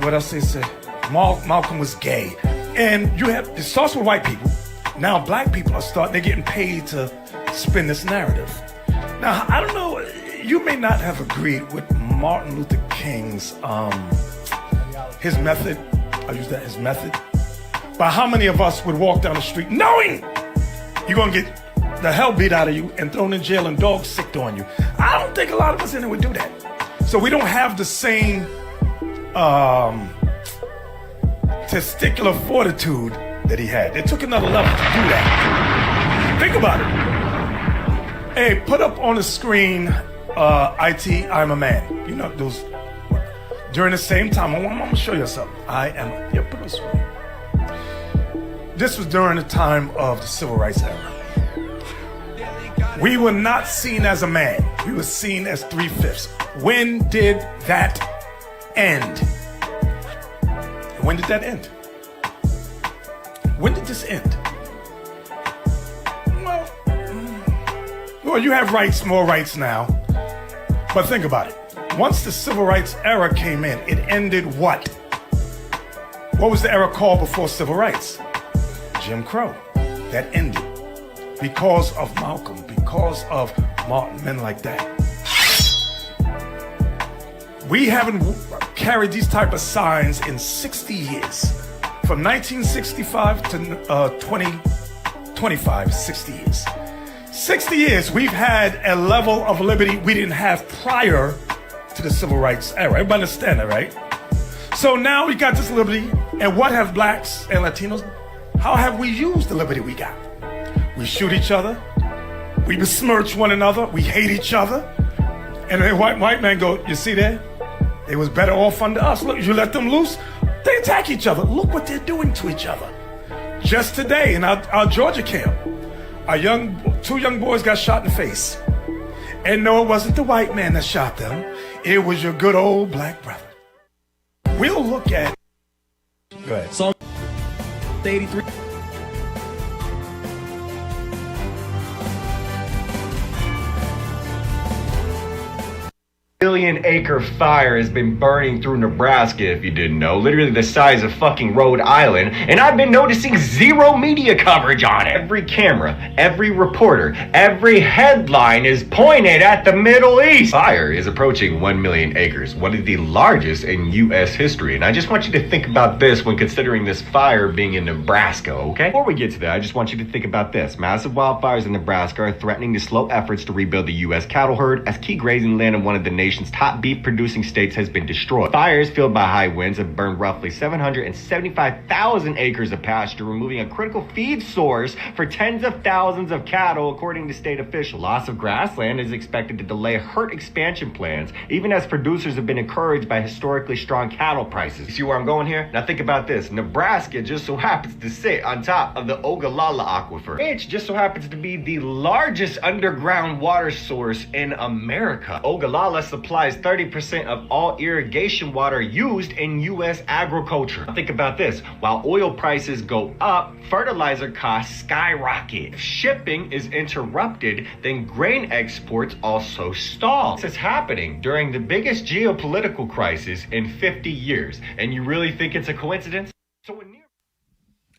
what else they say? Malcolm was gay. And it starts with white people. Now black people they're getting paid to spin this narrative. Now, I don't know, you may not have agreed with Martin Luther King's, his method, his method. But how many of us would walk down the street knowing you're gonna get the hell beat out of you and thrown in jail and dogs sicked on you? I don't think a lot of us in there would do that. So we don't have the same testicular fortitude that he had. It took another level to do that. Think about it. Hey, put up on the screen, IT, I'm a man. You know, those, during the same time, I'm gonna show you something. Put it on the screen. This was during the time of the Civil Rights era. We were not seen as a man. We were seen as 3/5. When did that end? When did that end? When did this end? Well, you have rights, more rights now. But think about it. Once the Civil Rights era came in, it ended what? What was the era called before Civil Rights? Jim Crow. That ended because of Malcolm, because of Martin, men like that. We haven't carried these type of signs in 60 years. From 1965 to 2025, 60 years. 60 years, we've had a level of liberty we didn't have prior to the Civil Rights era. Everybody understand that, right? So now we got this liberty, and what have blacks and Latinos, how have we used the liberty we got? We shoot each other, we besmirch one another, we hate each other, and then white man go, you see that? They was better off under us. Look, you let them loose, they attack each other. Look what they're doing to each other. Just today in our Georgia camp, two young boys got shot in the face. And no, it wasn't the white man that shot them. It was your good old black brother. We'll look at... Go ahead. Psalm 83. Billion-acre fire has been burning through Nebraska, if you didn't know. Literally the size of fucking Rhode Island. And I've been noticing zero media coverage on it. Every camera, every reporter, every headline is pointed at the Middle East. Fire is approaching 1 million acres, one of the largest in U.S. history. And I just want you to think about this when considering this fire being in Nebraska, okay? Before we get to that, I just want you to think about this. Massive wildfires in Nebraska are threatening to slow efforts to rebuild the U.S. cattle herd as key grazing land in one of the nation's top beef producing states has been destroyed. Fires fueled by high winds have burned roughly 775,000 acres of pasture, removing a critical feed source for tens of thousands of cattle, according to state officials. Loss of grassland is expected to delay herd expansion plans, even as producers have been encouraged by historically strong cattle prices. You see where I'm going here? Now think about this. Nebraska just so happens to sit on top of the Ogallala Aquifer, which just so happens to be the largest underground water source in America. Ogallala supplies 30% of all irrigation water used in U.S. agriculture. Think about this. While oil prices go up, fertilizer costs skyrocket. If shipping is interrupted, then grain exports also stall. This is happening during the biggest geopolitical crisis in 50 years. And you really think it's a coincidence?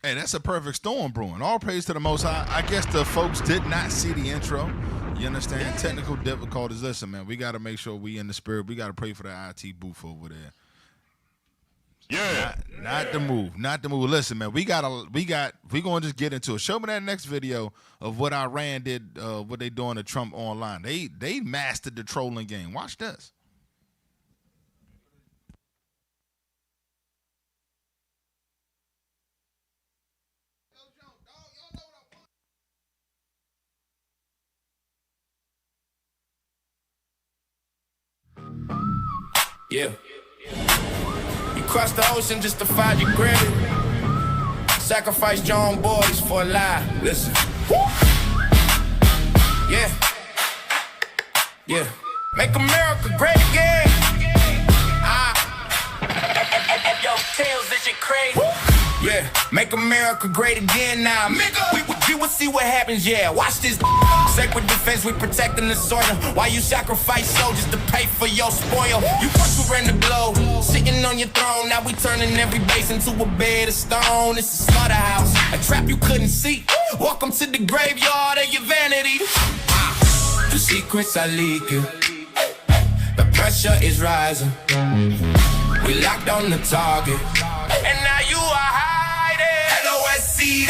Hey, that's a perfect storm brewing. All praise to the Most High. I guess the folks did not see the intro. You understand? Technical difficulties. Listen, man, we got to make sure we in the spirit. We got to pray for the IT booth over there. Yeah. Not the move. Not the move. Listen, man, we going to just get into it. Show me that next video of what Iran did, what they doing to Trump online. They mastered the trolling game. Watch this. Yeah. You crossed the ocean just to find your granny. Sacrificed your own boys for a lie. Listen. Yeah. Yeah. Make America great again. Yo, Tails, this shit crazy. Yeah. Make America great again now. We will see what happens, yeah. Watch this. Sacred defense, we protecting the soil. Why you sacrifice soldiers to pay for your spoil? You first were in the globe, sitting on your throne. Now we turning every base into a bed of stone. It's a slaughterhouse, a trap you couldn't see. Welcome to the graveyard of your vanity. The secrets are leaking, the pressure is rising. We locked on the target, and now you are hiding. LOSC,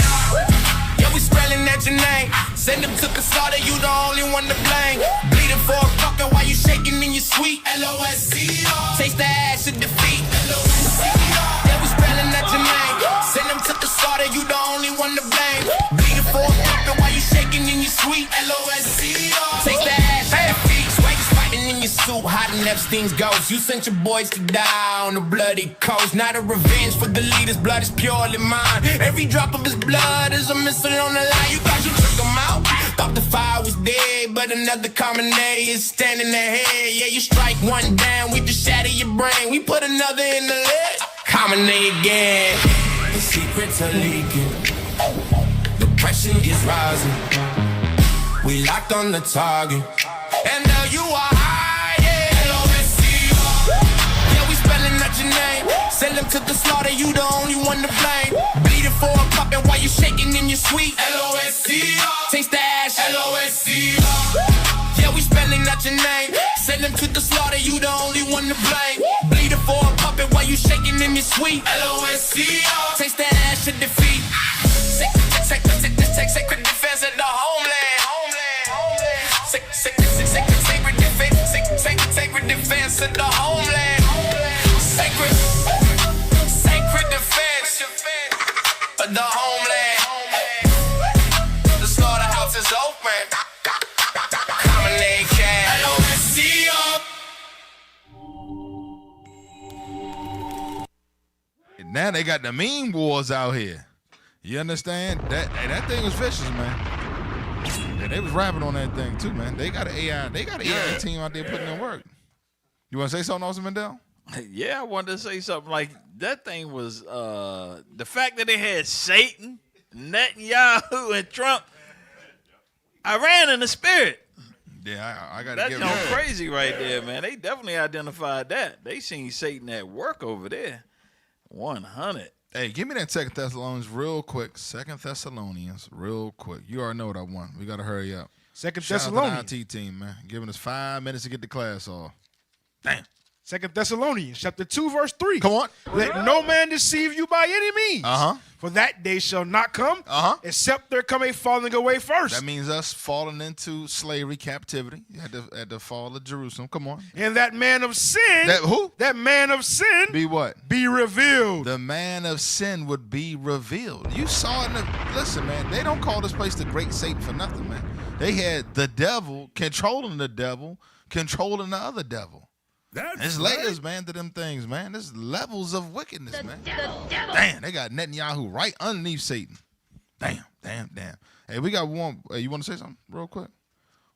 yeah, we spelling at your name. Send them to the slaughter, you the only one to blame. Bleeding for a fucker while you shaking in your sweet. LOSC, taste the ash of defeat. LOSC, yeah, we spelling at your name. Send them to the slaughter, you the only one to blame. Bleeding for a fucker while you shaking in your sweet. LOSC, taste the ash of defeat. In your suit, hiding Epstein's ghost. You sent your boys to die on the bloody coast. Not a revenge for the leader's blood is purely mine. Every drop of his blood is a missile on the line. You thought you took him out, thought the fire was dead, but another Khamenei is standing ahead. Yeah, you strike one down, we just shatter your brain. We put another in the lid. Khamenei again. The secrets are leaking, the pressure is rising. We locked on the target, and now you are hiding. LOSC, yeah, we spelling out your name. Send them to the slaughter, you the only one to blame. Bleeding for a puppet while you shaking in your sweet. LOSC, taste the ash. LOSC, yeah, we spelling out your name. Send them to the slaughter, you the only one to blame. Bleeding for a puppet while you shaking in your sweet. LOSC, taste the ash of defeat. Sacred defense of the homeland. Sacred defense of the homeland. Sacred defense of the homeland. The slaughterhouse is open. Khamenei can. LOSC. Now they got the meme wars out here. You understand? That thing was vicious, man. And they was rapping on that thing too, man. They got an AI team out there putting in work. You want to say something, Austin Mandel? Yeah, I wanted to say something. Like, that thing was the fact that they had Satan, Netanyahu, and Trump. I ran in the spirit. Yeah, I got to That's give going it. crazy right there, man. They definitely identified that. They seen Satan at work over there. 100. Hey, give me that 2 Thessalonians real quick. 2 Thessalonians real quick. You already know what I want. We got to hurry up. 2 Shout Thessalonians. out to the IT team, man. Giving us 5 minutes to get the class off. Damn. 2 Thessalonians, chapter 2, verse 3. Come on. Let no man deceive you by any means. Uh-huh. For that day shall not come, except there come a falling away first. That means us falling into slavery, captivity at the fall of Jerusalem. Come on. And that man of sin. That who? That man of sin. Be what? Be revealed. The man of sin would be revealed. You saw it. Listen, man, they don't call this place the Great Satan for nothing, man. They had the devil controlling the devil, controlling the other devil. There's layers, man, to them things, man. There's levels of wickedness, man. Damn, they got Netanyahu right underneath Satan. Damn. Hey, we got one. Hey, you want to say something real quick?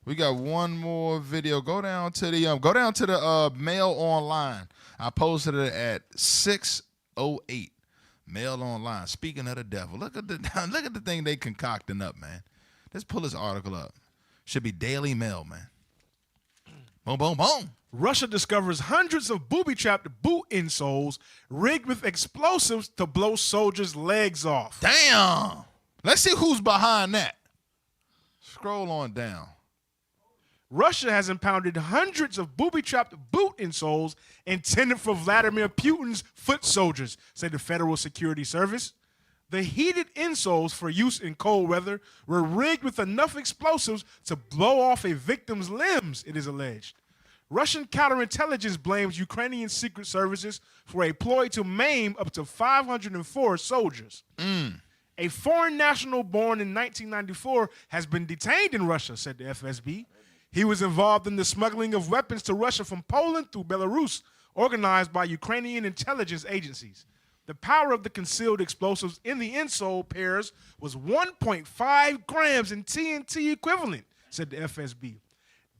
We got one more video. Go down to the Mail Online. I posted it at 6:08. Mail Online. Speaking of the devil, look at the thing they concocting up, man. Let's pull this article up. Should be Daily Mail, man. Boom, boom, boom. Russia discovers hundreds of booby-trapped boot insoles rigged with explosives to blow soldiers' legs off. Damn. Let's see who's behind that. Scroll on down. Russia has impounded hundreds of booby-trapped boot insoles intended for Vladimir Putin's foot soldiers, said the Federal Security Service. The heated insoles for use in cold weather were rigged with enough explosives to blow off a victim's limbs, it is alleged. Russian counterintelligence blames Ukrainian secret services for a ploy to maim up to 504 soldiers. A foreign national born in 1994 has been detained in Russia, said the FSB. He was involved in the smuggling of weapons to Russia from Poland through Belarus, organized by Ukrainian intelligence agencies. The power of the concealed explosives in the insole pairs was 1.5 grams in TNT equivalent, said the FSB.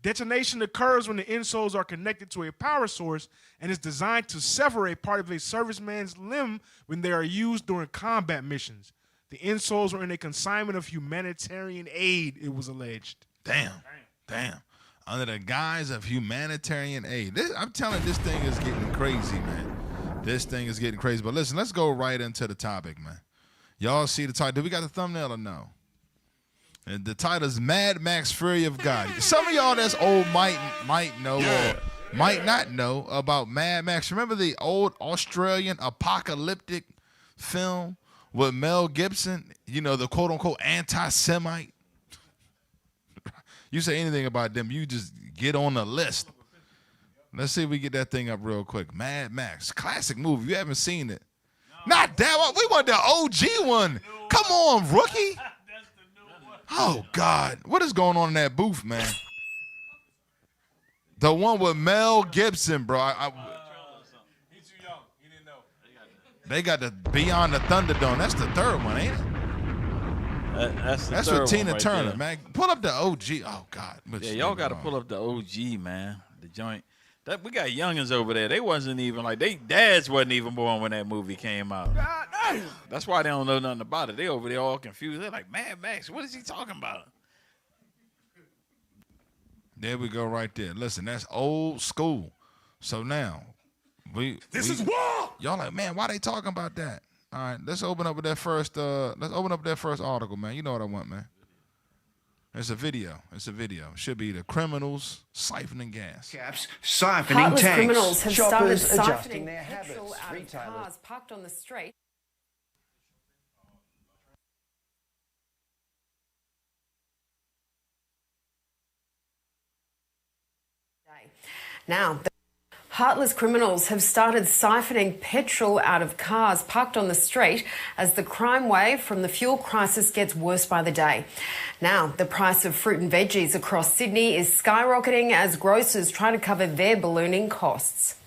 Detonation occurs when the insoles are connected to a power source and is designed to sever a part of a serviceman's limb when they are used during combat missions. The insoles were in a consignment of humanitarian aid, it was alleged. Damn. Damn. Under the guise of humanitarian aid. I'm telling you, this thing is getting crazy, man. This thing is getting crazy. But listen, let's go right into the topic, man. Y'all see the title? Do we got the thumbnail or no? And the title is Mad Max Fury of God. Some of y'all that's old might know or might not know about Mad Max. Remember the old Australian apocalyptic film with Mel Gibson? You know, the quote-unquote anti-Semite. You say anything about them, you just get on the list. Let's see if we get that thing up real quick. Mad Max, classic movie. You haven't seen it. Not that one. We want the OG one. Come on, rookie. Oh, God. What is going on in that booth, man? The one with Mel Gibson, bro. He's too young. He didn't know. They got the Beyond the Thunderdome. That's the third one, ain't it? That's with Tina Turner, man. Pull up the OG. Oh, God. Yeah, y'all got to pull up the OG, man. The joint. We got youngins over there. They wasn't even like, they dads wasn't even born when that movie came out. God damn. That's why they don't know nothing about it. They over there all confused. They're like, Mad Max, what is he talking about? There we go right there. Listen, that's old school. So now, This is war. Y'all like, man, why they talking about that? All right, let's open up with that first. Let's open up that first article, man. You know what I want, man. It's a video. Should be the criminals siphoning gas. Caps siphoning Heartless tanks. criminals have Shoppers started adjusting siphoning their petrol habits. out of Retailers. cars parked on the street. Now, heartless criminals have started siphoning petrol out of cars parked on the street as the crime wave from the fuel crisis gets worse by the day. Now, the price of fruit and veggies across Sydney is skyrocketing as grocers try to cover their ballooning costs.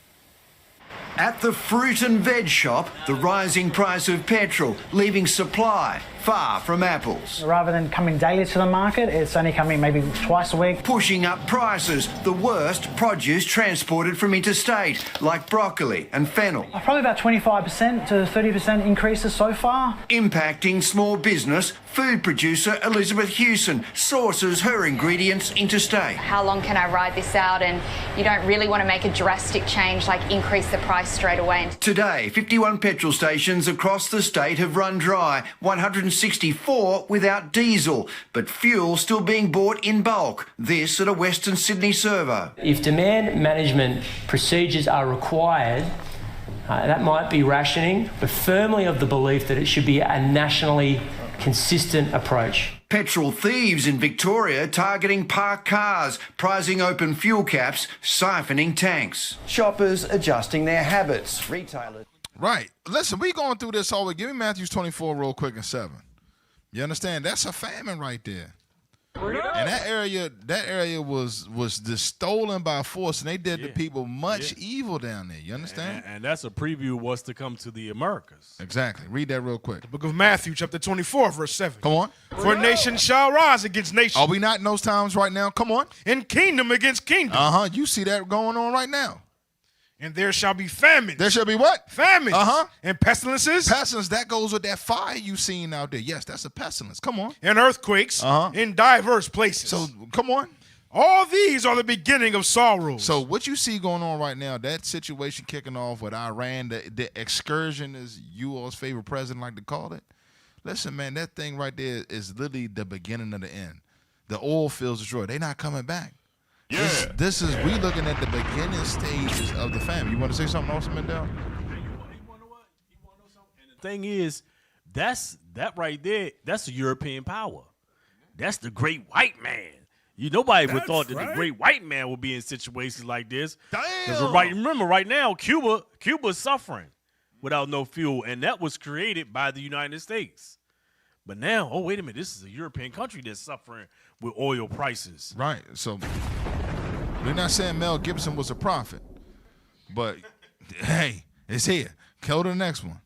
At the fruit and veg shop, the rising price of petrol leaving supply far from apples. Rather than coming daily to the market, it's only coming maybe twice a week. Pushing up prices, the worst produce transported from interstate, like broccoli and fennel. Probably about 25% to 30% increases so far. Impacting small business, food producer Elizabeth Hewson sources her ingredients interstate. How long can I ride this out? And you don't really want to make a drastic change like increase the price straight away. Today, 51 petrol stations across the state have run dry, 164 without diesel, but fuel still being bought in bulk. This at a Western Sydney servo. If demand management procedures are required, that might be rationing, but firmly of the belief that it should be a nationally consistent approach. Petrol thieves in Victoria targeting parked cars, prizing open fuel caps, siphoning tanks. Shoppers adjusting their habits. Retailers. Right. Listen, we going through this all week. Give me Matthew 24 real quick and 7. You understand? That's a famine right there. And that area was just stolen by force, and they did the people much evil down there. You understand? And that's a preview of what's to come to the Americas. Exactly. Read that real quick. The book of Matthew, chapter 24, verse 7. Come on. For nation shall rise against nation. Are we not in those times right now? Come on. And kingdom against kingdom. You see that going on right now. And there shall be famines. There shall be what? Famines. And pestilences. Pestilence, that goes with that fire you seen out there. Yes, that's a pestilence. Come on. And earthquakes in diverse places. So, come on. All these are the beginning of sorrows. So what you see going on right now, that situation kicking off with Iran, the excursion, as you all's favorite president like to call it. Listen, man, that thing right there is literally the beginning of the end. The oil fields destroyed. They're not coming back. Yeah. This is, we looking at the beginning stages of the famine. You want to say something else, Mendel? The thing is, that right there, that's a European power. That's the great white man. Nobody would thought that the great white man would be in situations like this. Damn. Remember, right now, Cuba's suffering without no fuel, and that was created by the United States. But now, oh, wait a minute, this is a European country that's suffering with oil prices. Right. So we're not saying Mel Gibson was a prophet, but hey, it's here. Go to the next one.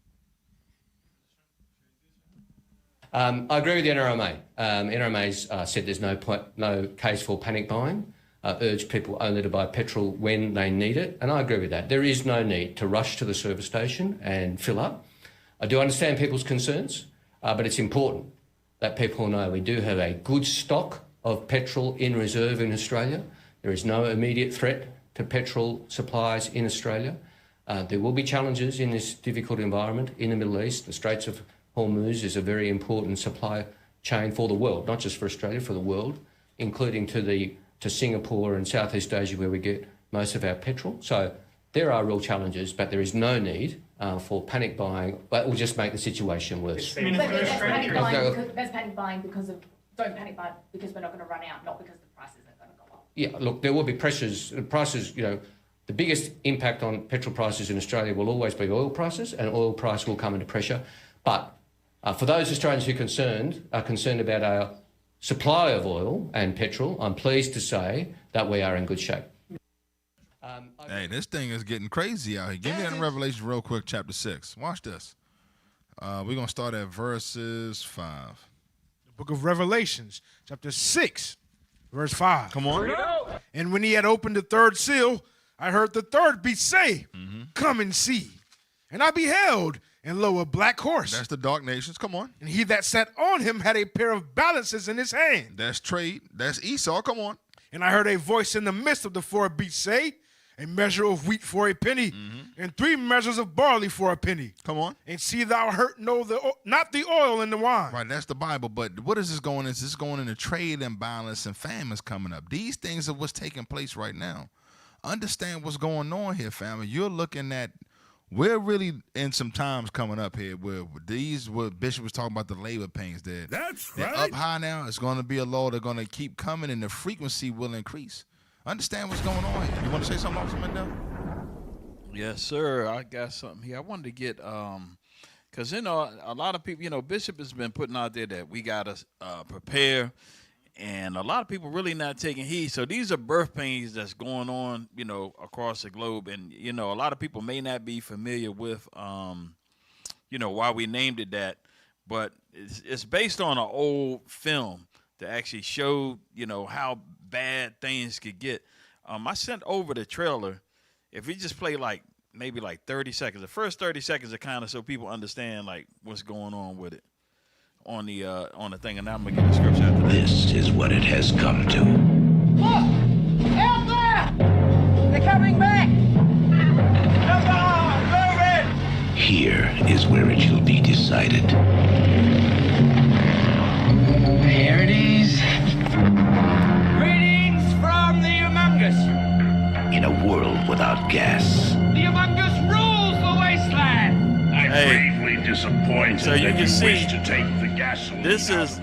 I agree with the NRMA. NRMA's said there's no case for panic buying, urged people only to buy petrol when they need it, and I agree with that. There is no need to rush to the service station and fill up. I do understand people's concerns, but it's important that people know we do have a good stock of petrol in reserve in Australia. There is no immediate threat to petrol supplies in Australia. There will be challenges in this difficult environment in the Middle East. The Straits of Hormuz is a very important supply chain for the world, not just for Australia, for the world, including to Singapore and Southeast Asia, where we get most of our petrol. So there are real challenges, but there is no need for panic buying. That will just make the situation worse. But that's panic buying because of, don't panic buy because we're not going to run out, not because the prices are going to go up. Yeah, look, there will be pressures. Prices, the biggest impact on petrol prices in Australia will always be oil prices, and oil price will come into pressure. But for those Australians who are concerned about our supply of oil and petrol, I'm pleased to say that we are in good shape. Hey, this thing is getting crazy out here. Give me that in Revelation real quick, chapter 6. Watch this. We're going to start at verses 5. The book of Revelations, chapter 6, verse 5. Come on. And when he had opened the third seal, I heard the third beast say, come and see. And I beheld, and lo, a black horse. That's the dark nations. Come on. And he that sat on him had a pair of balances in his hand. That's trade. That's Esau. Come on. And I heard a voice in the midst of the four beasts say, a measure of wheat for a penny, and 3 measures of barley for a penny. Come on. And see thou hurt not the oil and the wine. Right, that's the Bible. But what is this going in? This is going into trade imbalance and famines coming up. These things are what's taking place right now. Understand what's going on here, family. You're looking at, we're really in some times coming up here where what Bishop was talking about, the labor pains there. They're up high now. It's going to be a law. They're going to keep coming, and the frequency will increase. Understand what's going on here. You want to say something, Officer Mendel? Yes, sir. I got something here. I wanted to get, because, a lot of people, Bishop has been putting out there that we got to prepare, and a lot of people really not taking heed. So these are birth pains that's going on, across the globe. And, a lot of people may not be familiar with, why we named it that, but it's based on an old film that actually showed, how bad things could get. I sent over the trailer. If we just play maybe 30 seconds, the first 30 seconds are kind of so people understand what's going on with it on the thing, and now I'm gonna get the scripture after that. This is what it has come to. Look! Out there! They're coming back! Come on, move it! Here is where it shall be decided. There it is. Greetings from the Humongous. In a world without gas. The Humongous rules the wasteland. I'm gravely disappointed so you can see, to take the gasoline this is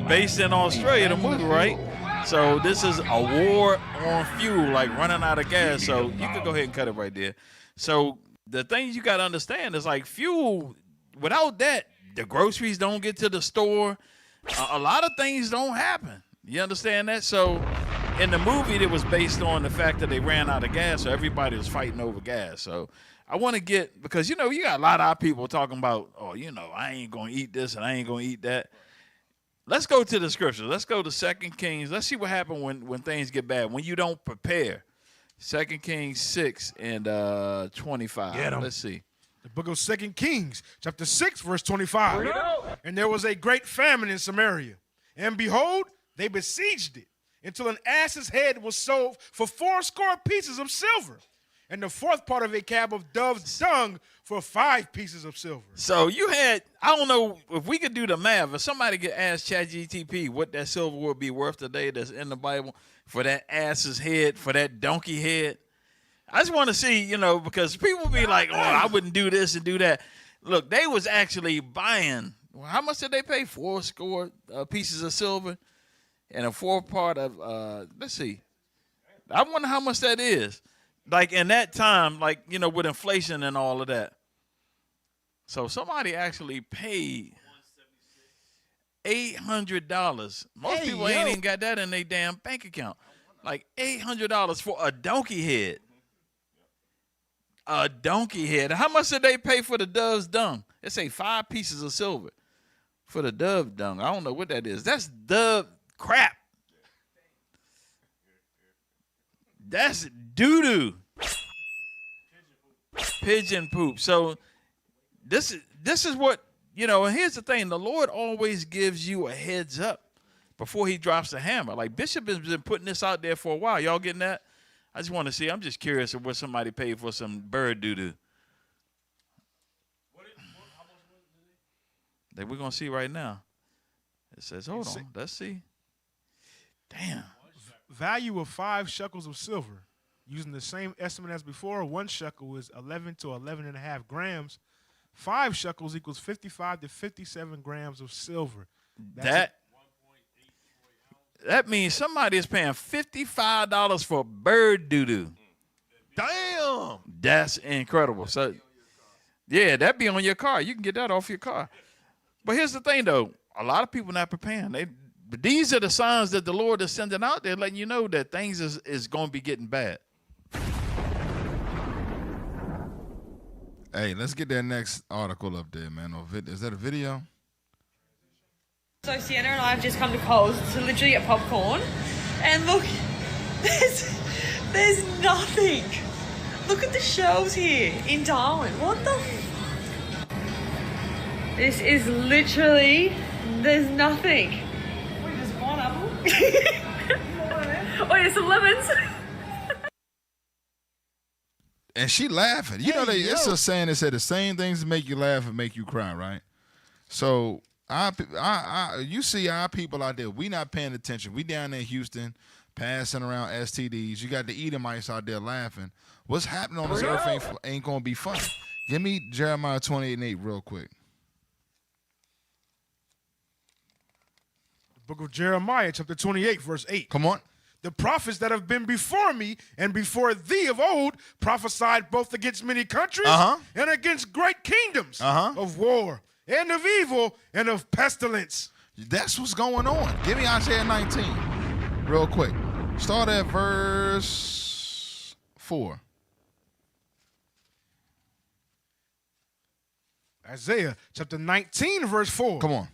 based in Australia, the movie, right? So this is a war on fuel, running out of gas. So you could go ahead and cut it right there. So the things you got to understand is fuel, without that, the groceries don't get to the store. A lot of things don't happen. You understand that? So in the movie, it was based on the fact that they ran out of gas, so everybody was fighting over gas. So I want to get, because, you got a lot of our people talking about, I ain't going to eat this and I ain't going to eat that. Let's go to the scripture. Let's go to 2 Kings. Let's see what happened when things get bad, when you don't prepare. 2 Kings 6 and 25. Let's see. The book of 2 Kings, chapter 6, verse 25. And there was a great famine in Samaria. And behold, they besieged it until an ass's head was sold for 80 pieces of silver, and the 4th part of a cab of dove's dung for 5 pieces of silver. So you had, I don't know if we could do the math. If somebody could ask ChatGPT what that silver would be worth today that's in the Bible for that ass's head, for that donkey head. I just want to see, because people be like, oh, I wouldn't do this and do that. Look, they was actually buying, how much did they pay? 80 pieces of silver and a 4th part of, let's see. I wonder how much that is. In that time, with inflation and all of that. So somebody actually paid $800. Most people ain't even got that in their damn bank account. $800 for a donkey head. A donkey head. How much did they pay for the dove's dung? They say 5 pieces of silver for the dove dung. I don't know what that is. That's dove crap. That's doo-doo. Pigeon poop. So this is what, and here's the thing. The Lord always gives you a heads up before he drops the hammer. Like Bishop has been putting this out there for a while. Y'all getting that? I just want to see. I'm just curious of what somebody paid for some bird doo-doo. That we're going to see right now. It says, hold on. Let's see. Damn. Value of 5 shekels of silver. Using the same estimate as before, 1 shekel is 11 to 11.5 grams. 5 shekels equals 55 to 57 grams of silver. That means somebody is paying $55 for bird doo-doo. Damn. That's incredible. So, yeah, that be on your car. You can get that off your car. But here's the thing, though. A lot of people not preparing. But these are the signs that the Lord is sending out there, letting you know that things is going to be getting bad. Hey, let's get that next article up there, man. Is that a video? So Sienna and I have just come to Coles to literally get popcorn. And look, there's nothing. Look at the shelves here in Darwin. What the... This is literally, there's nothing. Wait, there's pineapple. Oh, there's some lemons. And she laughing. You know, it's a saying that said the same things make you laugh and make you cry, right? So you see our people out there, we not paying attention. We down there in Houston passing around STDs. You got the Edomites out there laughing. What's happening on this earth ain't going to be fun. Give me Jeremiah 28:8 real quick. Book of Jeremiah, chapter 28, verse 8. Come on. The prophets that have been before me and before thee of old prophesied both against many countries and against great kingdoms of war and of evil and of pestilence. That's what's going on. Give me Isaiah 19 real quick. Start at verse 4. Isaiah chapter 19, verse 4. Come on.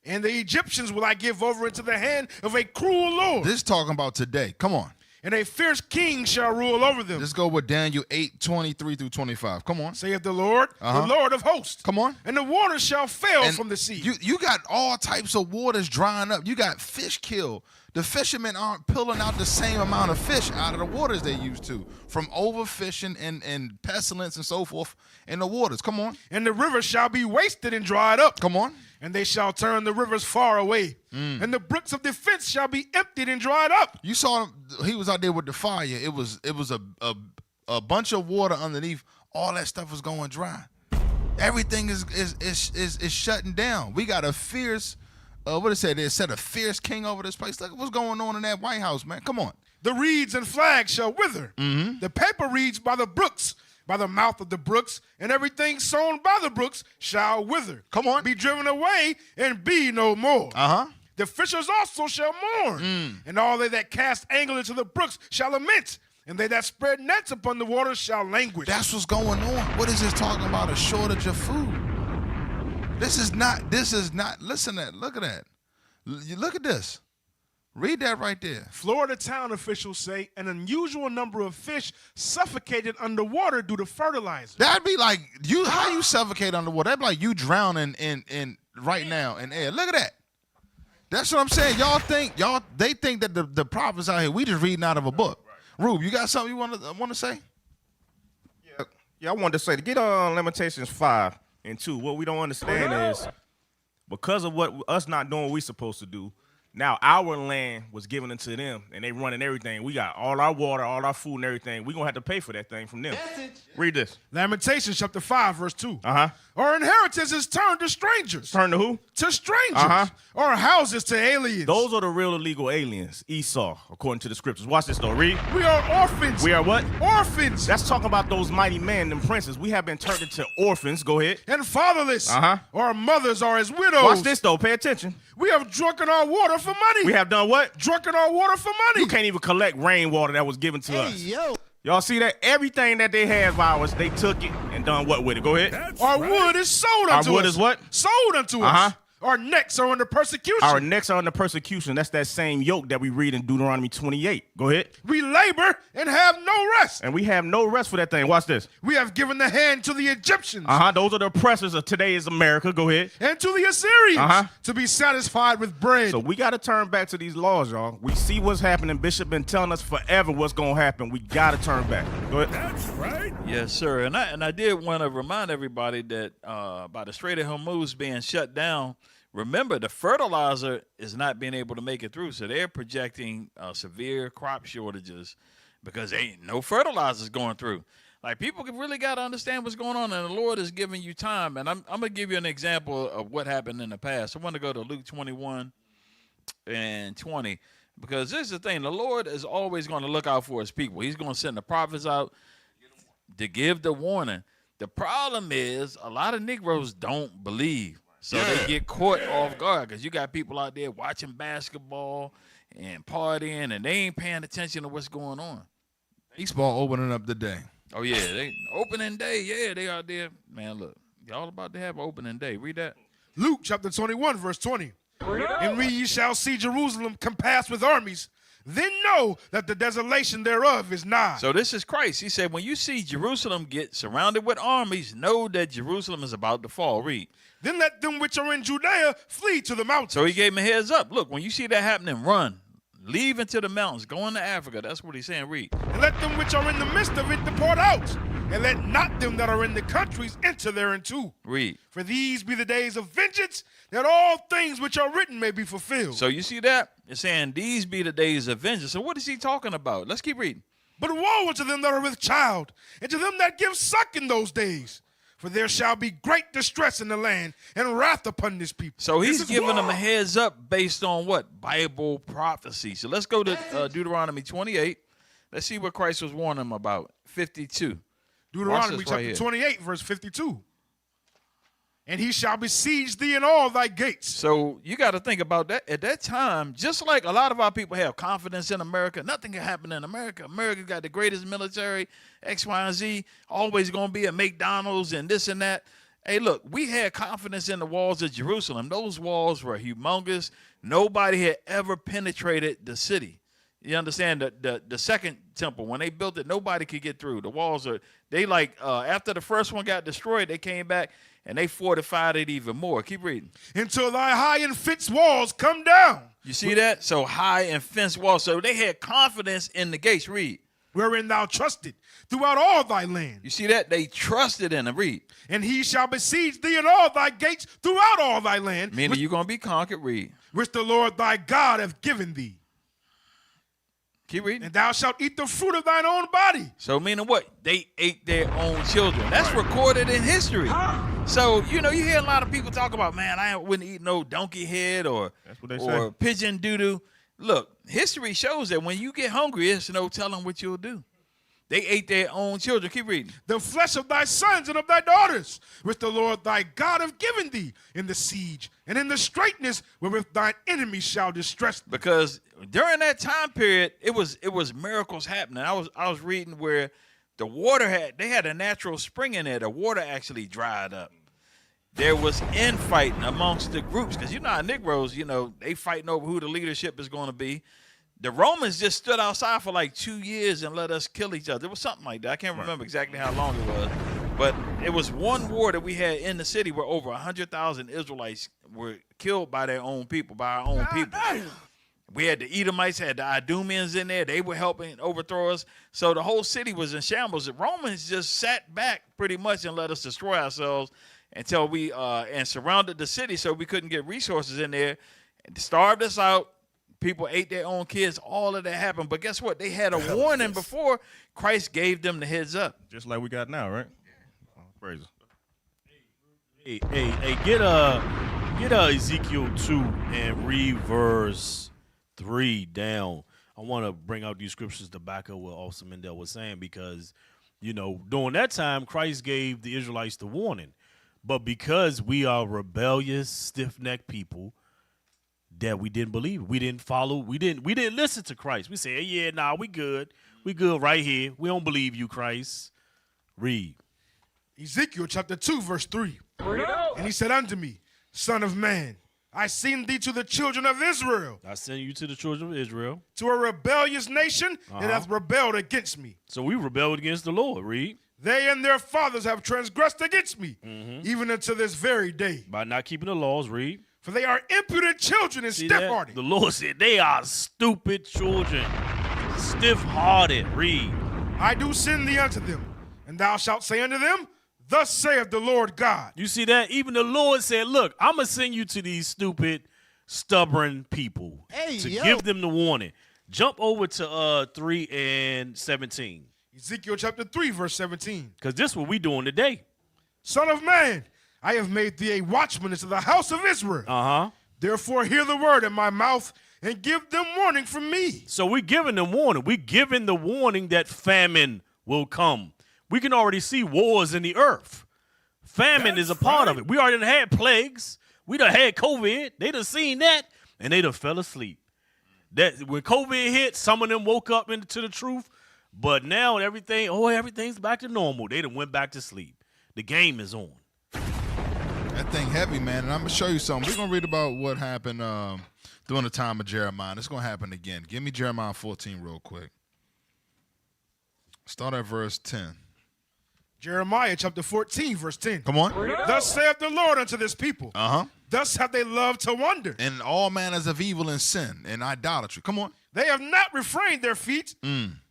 And the Egyptians will I give over into the hand of a cruel Lord. This is talking about today. Come on. And a fierce king shall rule over them. Let's go with Daniel 8:23 through 25. Come on. Saith the Lord, the Lord of hosts. Come on. And the waters shall fail from the sea. You got all types of waters drying up. You got fish killed. The fishermen aren't pulling out the same amount of fish out of the waters they used to from overfishing and pestilence and so forth in the waters. Come on. And the rivers shall be wasted and dried up. Come on. And they shall turn the rivers far away. And the brooks of defense shall be emptied and dried up. You saw him, he was out there with the fire. It was a bunch of water underneath. All that stuff was going dry. Everything is shutting down. We got a fierce, what it said? They said a fierce king over this place. Look at what's going on in that White House, man. Come on. The reeds and flags shall wither. The paper reeds by the brooks, by the mouth of the brooks, and everything sown by the brooks shall wither. Come on. Be driven away and be no more. The fishers also shall mourn, and all they that cast angle into the brooks shall lament, and they that spread nets upon the waters shall languish. That's what's going on. What is this talking about? A shortage of food. This is not, listen to that, look at that. Look at this. Read that right there. Florida town officials say an unusual number of fish suffocated underwater due to fertilizer. That'd be like, how you suffocate underwater? That'd be like you drowning in right now in air. Look at that. That's what I'm saying. They think that the prophets out here, we just reading out of a book. Rube, you got something you want to say? Yeah, I wanted to say, to get on Lamentations 5:2, what we don't understand is because of what us not doing what we supposed to do, now our land was given into them, and they running everything. We got all our water, all our food, and everything. We're going to have to pay for that thing from them. Read this. Lamentations chapter 5, verse 2. Our inheritance is turned to strangers. Turned to who? To strangers. Our houses to aliens. Those are the real illegal aliens, Esau, according to the scriptures. Watch this, though. Read. We are orphans. We are what? Orphans. That's talking about those mighty men, them princes. We have been turned into orphans. Go ahead. And fatherless. Our mothers are as widows. Watch this, though. Pay attention. We have drunken our water for money. We have done what? Drunken our water for money. You can't even collect rainwater that was given to us. Y'all see that? Everything that they have of ours, they took it and done what with it? Go ahead. Our wood is sold unto us. Our wood is what? Sold unto us. our necks are under persecution. Our necks are under persecution. That's that same yoke that we read in Deuteronomy 28. Go ahead. We labor and have no rest. And we have no rest for that thing. Watch this. We have given the hand to the Egyptians. Those are the oppressors of today's America. Go ahead. And to the Assyrians to be satisfied with bread. So we got to turn back to these laws, y'all. We see what's happening. Bishop been telling us forever what's going to happen. We got to turn back. Go ahead. That's right. Yes, sir. And I did want to remind everybody that by the Strait of Hormuz being shut down, remember the fertilizer is not being able to make it through. So they're projecting severe crop shortages because ain't no fertilizers going through. Like, people really got to understand what's going on, and the Lord is giving you time. And I'm going to give you an example of what happened in the past. I want to go to Luke 21 and 20. Because this is the thing, the Lord is always going to look out for his people. He's going to send the prophets out to give the warning. The problem is a lot of Negroes don't believe. So they get caught off guard because you got people out there watching basketball and partying, and they ain't paying attention to what's going on. Baseball opening up the day. Oh, yeah, they opening day. Yeah, they out there. Man, look, y'all about to have opening day. Read that. Luke chapter 21, verse 20. And when ye shall see Jerusalem compassed with armies, then know that the desolation thereof is nigh. So this is Christ. He said, when you see Jerusalem get surrounded with armies, know that Jerusalem is about to fall. Read. Then let them which are in Judea flee to the mountains. So he gave him a heads up. Look, when you see that happening, run. Leave into the mountains. Go into Africa. That's what he's saying. Read. And let them which are in the midst of it depart out. And let not them that are in the countries enter thereinto. Read. For these be the days of vengeance, that all things which are written may be fulfilled. So you see that? It's saying these be the days of vengeance. So what is he talking about? Let's keep reading. But woe unto them that are with child, and to them that give suck in those days. For there shall be great distress in the land, and wrath upon this people. So he's giving them a heads up based on what? Bible prophecy. So let's go to Deuteronomy 28. Let's see what Christ was warning them about. 52. Deuteronomy chapter 28, verse 52. And he shall besiege thee in all thy gates. So you got to think about that. At that time, just like a lot of our people have confidence in America, nothing can happen in America. America got the greatest military, X, Y, and Z, always going to be at McDonald's and this and that. Hey, look, we had confidence in the walls of Jerusalem. Those walls were humongous. Nobody had ever penetrated the city. You understand? The second temple, when they built it, nobody could get through. The walls are, after the first one got destroyed, they came back and they fortified it even more. Keep reading. Until thy high and fenced walls come down. You see that? So high and fenced walls. So they had confidence in the gates. Read. Wherein thou trusted throughout all thy land. You see that? They trusted in them. Read. And he shall besiege thee in all thy gates throughout all thy land. Meaning you're going to be conquered. Read. Which the Lord thy God hath given thee. Keep reading. And thou shalt eat the fruit of thine own body. So meaning what? They ate their own children. That's recorded in history. So, you hear a lot of people talk about, man, I wouldn't eat no donkey head or pigeon doo-doo. Look, history shows that when you get hungry, it's no telling what you'll do. They ate their own children. Keep reading. The flesh of thy sons and of thy daughters, which the Lord thy God hath given thee in the siege and in the straitness wherewith thine enemies shall distress thee. Because during that time period, it was miracles happening. I was reading where the water they had a natural spring in there. The water actually dried up. There was infighting amongst the groups because how Negroes, they fighting over who the leadership is going to be. The Romans just stood outside for like 2 years and let us kill each other. It was something like that. I can't remember exactly how long it was. But it was one war that we had in the city where over 100,000 Israelites were killed by their own people, by our own people. We had the Edomites, had the Idumeans in there. They were helping overthrow us. So the whole city was in shambles. The Romans just sat back pretty much and let us destroy ourselves until we and surrounded the city so we couldn't get resources in there and starved us out. People ate their own kids. All of that happened. But guess what? They had a warning before Christ gave them the heads up. Just like we got now, right? Oh, praise Hey, get Ezekiel 2 and read verse 3 down. I want to bring out these scriptures to back up what Officer Mendel was saying because, during that time, Christ gave the Israelites the warning. But because we are rebellious, stiff-necked people, that we didn't believe, we didn't follow, we didn't listen to Christ. We say, hey, we good right here. We don't believe you, Christ. Read. Ezekiel chapter 2, verse 3. And he said unto me, Son of man, I send thee to the children of Israel, I send you to the children of Israel. to a rebellious nation that hath rebelled against me. So we rebelled against the Lord, read. They and their fathers have transgressed against me, even unto this very day. By not keeping the laws, read. For they are impudent children and See that? stiff-hearted. The Lord said they are stupid children, stiff-hearted, read. I do send thee unto them, and thou shalt say unto them, Thus saith the Lord God. You see that? Even the Lord said, look, I'm going to send you to these stupid, stubborn people to give them the warning. Jump over to 3 and 17. Ezekiel chapter 3, verse 17. Because this is what we doing today. Son of man, I have made thee a watchman into the house of Israel. Therefore hear the word in my mouth and give them warning from me. So we're giving them warning. We're giving the warning that famine will come. We can already see wars in the earth. Famine is a part of it. We already had plagues. We done had COVID. They done seen that, and they done fell asleep. That when COVID hit, some of them woke up into the truth, but now everything's back to normal. They done went back to sleep. The game is on. That thing heavy, man, and I'm going to show you something. We're going to read about what happened during the time of Jeremiah. It's going to happen again. Give me Jeremiah 14 real quick. Start at verse 10. Jeremiah chapter 14, verse 10. Come on. Thus saith the Lord unto this people. Thus have they loved to wander. And all manners of evil and sin and idolatry. Come on. They have not refrained their feet.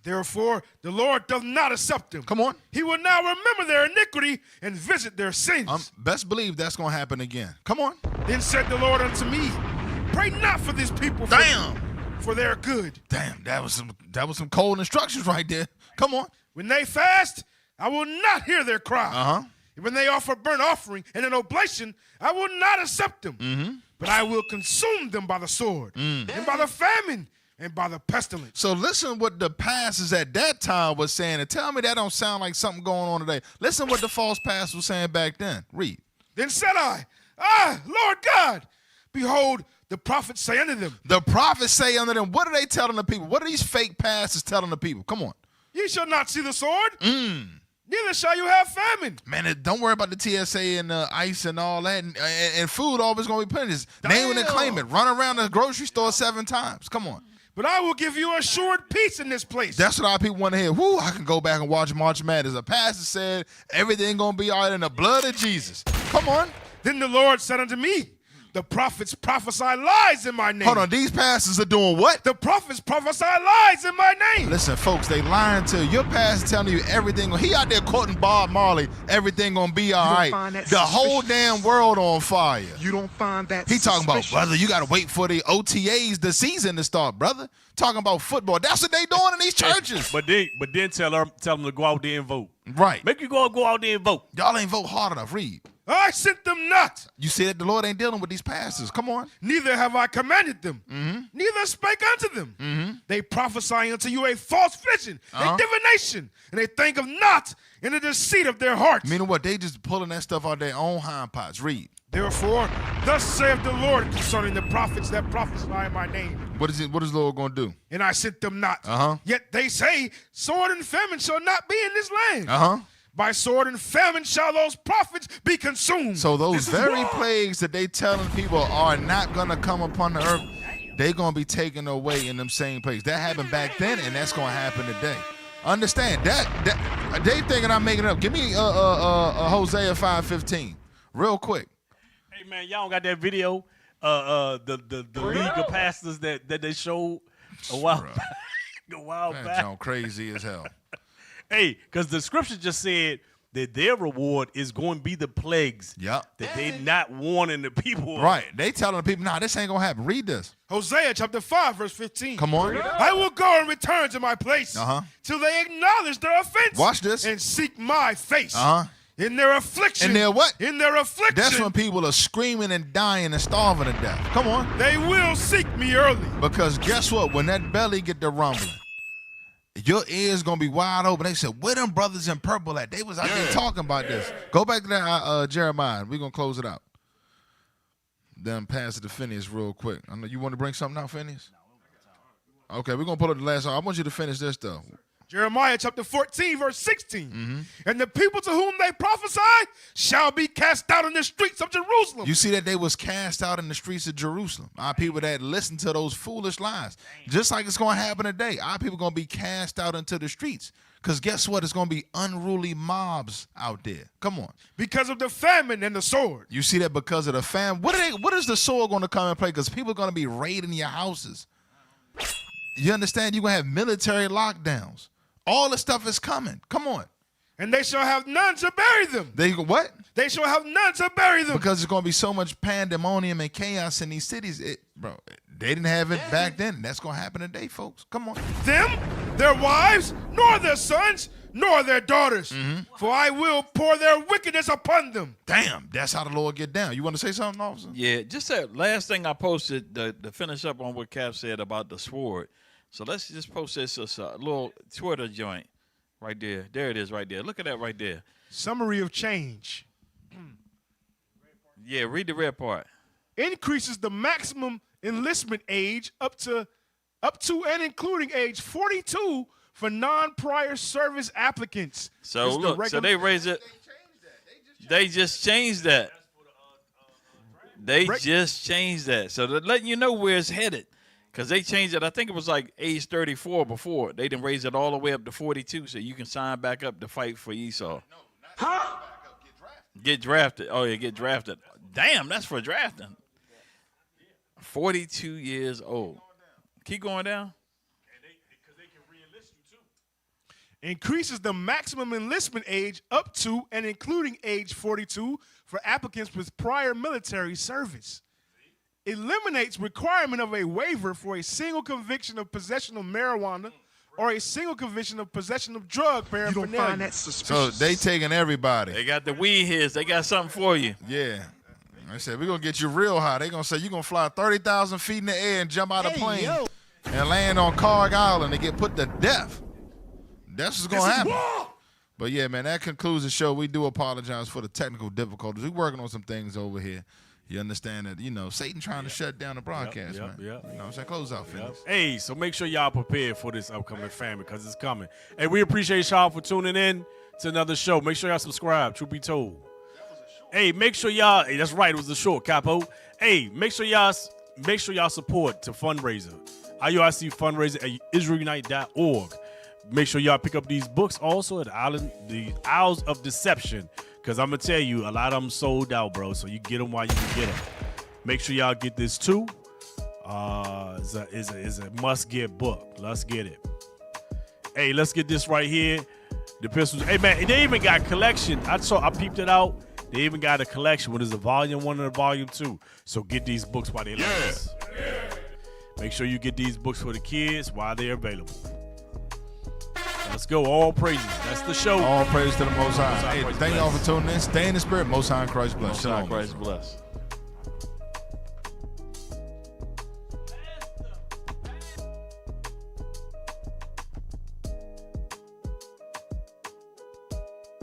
Therefore, the Lord doth not accept them. Come on. He will now remember their iniquity and visit their sins. Best believe that's going to happen again. Come on. Then said the Lord unto me, Pray not for this people. For their good. Damn, that was some cold instructions right there. Come on. When they fast, I will not hear their cry. When they offer burnt offering and an oblation, I will not accept them. But I will consume them by the sword, and by the famine, and by the pestilence. So listen what the pastors at that time was saying, and tell me that don't sound like something going on today. Listen what the false pastor was saying back then. Read. Then said I, Lord God, behold, the prophets say unto them. The prophets say unto them, what are they telling the people? What are these fake pastors telling the people? Come on. Ye shall not see the sword, neither shall you have famine. Man, don't worry about the TSA and ICE and all that. And food always going to be plenty. Name it and claim it. Run around the grocery store 7 times. Come on. But I will give you assured peace in this place. That's what our people want to hear. Whoo, I can go back and watch March Madness. A pastor said everything going to be all right in the blood of Jesus. Come on. Then the Lord said unto me, the prophets prophesy lies in my name. Hold on, these pastors are doing what? The prophets prophesy lies in my name. Listen, folks, they lying to you. Your pastor telling you everything. He out there quoting Bob Marley, everything gonna be all right. The whole damn world on fire. You don't find that He talking about, brother, you gotta wait for the OTAs, the season to start, brother. Talking about football. That's what they doing in these churches. But then tell them to go out there and vote. Right. Make you go out there and vote. Y'all ain't vote hard enough. Read. I sent them not. You said the Lord ain't dealing with these pastors. Come on. Neither have I commanded them. Neither spake unto them. They prophesy unto you a false vision, a divination, and they think of not in the deceit of their hearts. Meaning what? They just pulling that stuff out their own hind parts. Read. Therefore, thus saith the Lord concerning the prophets that prophesy in my name. What is the Lord going to do? And I sent them not. Yet they say, sword and famine shall not be in this land. By sword and famine shall those prophets be consumed. So those very plagues that they telling people are not going to come upon the earth, they going to be taken away in them same plagues. That happened back then, and that's going to happen today. Understand that they thinking I'm making it up. Give me Hosea 5:15 real quick. Hey man, y'all got that video? The league of pastors that they showed a while back. That John crazy as hell. Hey, because the scripture just said that their reward is going to be the plagues. Yep. That they not warning the people. Right. They telling the people, nah, this ain't going to happen. Read this. Hosea chapter 5, verse 15. Come on. I will go and return to my place till they acknowledge their offense. Watch this. And seek my face. In their affliction. In their what? In their affliction. That's when people are screaming and dying and starving to death. Come on. They will seek me early. Because guess what? When that belly get to rumbling, your ears gonna be wide open. They said, where them brothers in purple at? They was out there talking about this. Go back to that Jeremiah. We're gonna close it out. Then pass it to Phineas real quick. I know you want to bring something out, Phineas? Okay, we're gonna pull up the last one. I want you to finish this though. Jeremiah chapter 14, verse 16. And the people to whom they prophesy shall be cast out in the streets of Jerusalem. You see that they was cast out in the streets of Jerusalem. Our people that listen to those foolish lies. Just like it's going to happen today. Our people going to be cast out into the streets. Because guess what? It's going to be unruly mobs out there. Come on. Because of the famine and the sword. You see that because of the famine. What is the sword going to come and play? Because people are going to be raiding your houses. You understand? You're going to have military lockdowns. All the stuff is coming. Come on. And they shall have none to bury them. They what? They shall have none to bury them. Because there's going to be so much pandemonium and chaos in these cities. Bro, they didn't have it back then. That's going to happen today, folks. Come on. Them, their wives, nor their sons, nor their daughters. For I will pour their wickedness upon them. Damn, that's how the Lord get down. You want to say something, officer? Yeah, just that last thing I posted to finish up on what Cap said about the sword. So let's just post this as a little Twitter joint right there. There it is right there. Look at that right there. Summary of change. Yeah, read the red part. Increases the maximum enlistment age up to and including age 42 for non-prior service applicants. So look, so they raise it. They just changed that. They just changed that. So they're letting you know where it's headed. Because they changed it. I think it was like age 34 before. They didn't raise it all the way up to 42 so you can sign back up to fight for Esau. Huh? Get drafted. Oh, yeah, get drafted. Damn, that's for drafting. 42 years old. Keep going down. Increases the maximum enlistment age up to and including age 42 for applicants with prior military service. Eliminates requirement of a waiver for a single conviction of possession of marijuana or a single conviction of possession of drug paraphernalia. You don't find that suspicious? So they taking everybody. They got the weed hits. They got something for you. Yeah. I said, we're going to get you real high. They're going to say you're going to fly 30,000 feet in the air and jump out of a plane and land on Carg Island and get put to death. That's what's going to happen. But, yeah, man, that concludes the show. We do apologize for the technical difficulties. We're working on some things over here. You understand that, you know, Satan trying to shut down the broadcast, man. You know what I'm saying? Close out, Phoenix. Hey, so make sure y'all prepared for this upcoming famine because it's coming. And we appreciate y'all for tuning in to another show. Make sure y'all subscribe, truth be told. Hey, make sure y'all, hey, that's right, it was the short, Capo. Hey, make sure y'all support to fundraiser. IUIC fundraiser at IsraelUnite.org. Make sure y'all pick up these books also at the Isles of Deception. Because I'm going to tell you, a lot of them sold out, bro. So you get them while you can get them. Make sure y'all get this, too. It's a must-get book. Let's get it. Hey, let's get this right here. The pistols. Hey, man, they even got collection. I peeped it out. They even got a collection. What is a volume 1 and a volume 2. So get these books while they last. Make sure you get these books for the kids while they're available. Let's go. All praises. That's the show. All praise to the Most High. Hey, thank y'all for tuning in. Stay in the spirit. Most High in Christ bless. Most High in Christ bless.